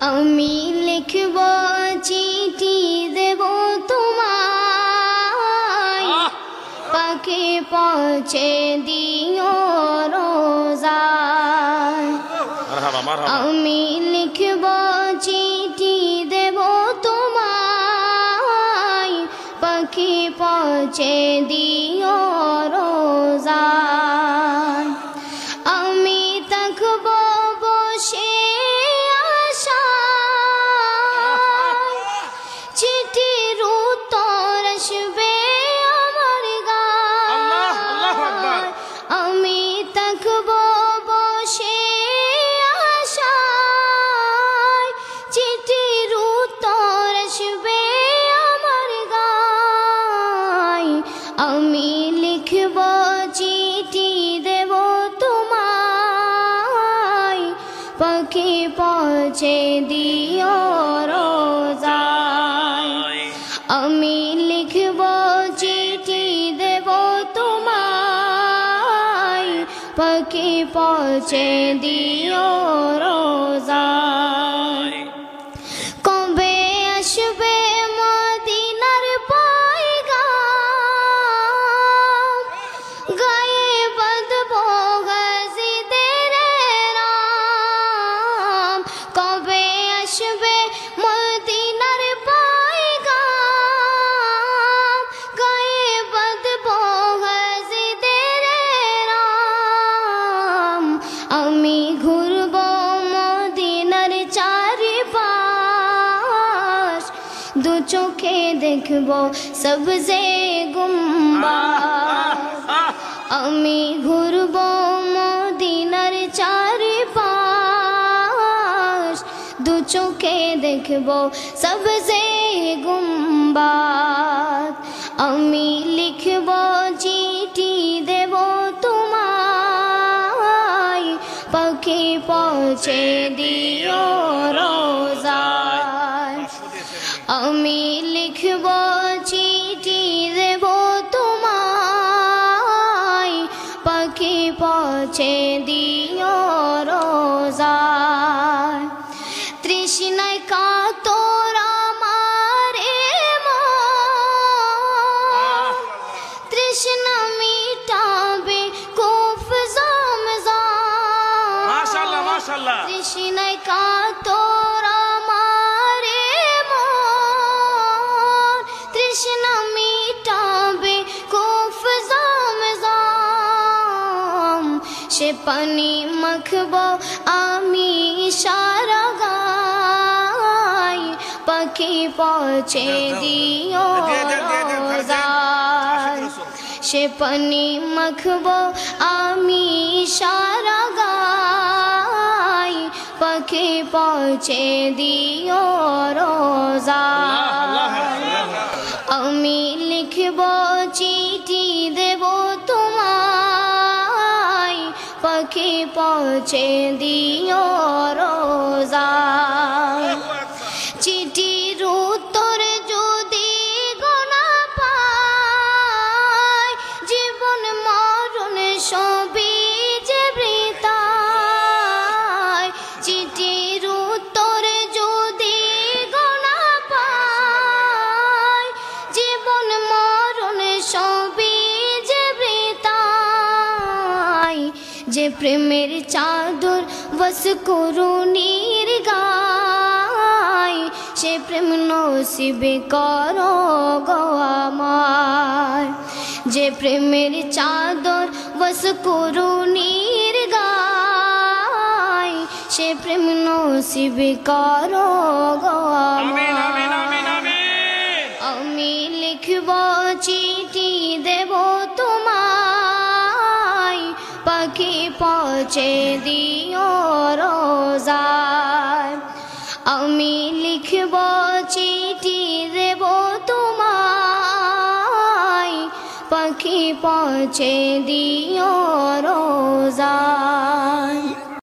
আমি লিখব চিঠি দেব তোমায় পাখি পৌঁছে দিও রোজায় আমি লিখব চিঠি দেব তোমায় পাখি পৌঁছে দিও রোজায় আমি থাকব বসে চিঠির উত্তর আসবে আমার গায়ে আমি থাকব বসে আশায় চিঠির উত্তর আসবে আমার গায়ে আমি লিখব চিঠি দেব তোমায় পাখি পৌঁছে দিও রোজায় আমি লিখব চিঠি দেব তোমায় পাখি পৌঁছে দিও রোজায় কবে আসবে মদিনার পয়গাম গায়ে বাঁধব গাজীদের রাম কবে আসবে মদিনার পয়গাম গায়ে বাঁধব গাজীদের রাম আমি ঘুরব মদিনার চারিপাশ দু চোখে দেখব সবজে গুম্বাদ আমি ঘুরব মদিনার চারিপাশ দু চোখে দেখব সবজে গুম্বাদ আমি লিখব চিঠি দেব তোমায় পাখি পৌঁছে দিও রোজায় আমি লিখব চিঠি দেব তোমায় পাখি পৌঁছে দিও রোজায় তৃষ্ণায় কাতর আমার মন তৃষ্ণা মিটাবে কুফ জমজম মাশাআল্লাহ মাশাআল্লাহ তৃষ্ণায় কাতর আমার মন তৃষ্ণা মিটাবে কুফ জমজম সে পানি মাখব আমি সারা গায় পাখি পৌঁছে দিও রোজায় সে পানি মাখব আমি সারা গায় পাখি পৌঁছে দিও রোজায় আমি লিখব চিঠি দেব তোমায় পাখি পৌঁছে দিও রোজায় চিঠির উত্তর যদি গোনা পায় জীবন মরণ সবই যে বৃথায় চিঠির উত্তর যদি গোনা পায় জীবন মরণ সবই যে বৃথায় যে প্রেমের চাদর বস করুণীর গায় সে প্রেম নসিব করো গো আমায় যে প্রেমের চাদর বস করুণীর গায় সে প্রেম নসিব করো গো আমায় আমি লিখব চিঠি দেব তোমায় পাখি পৌঁছে দিও রোজায় আমি লিখব চিঠি দেব তোমায় পাখি পৌঁছে দিও রোজায়।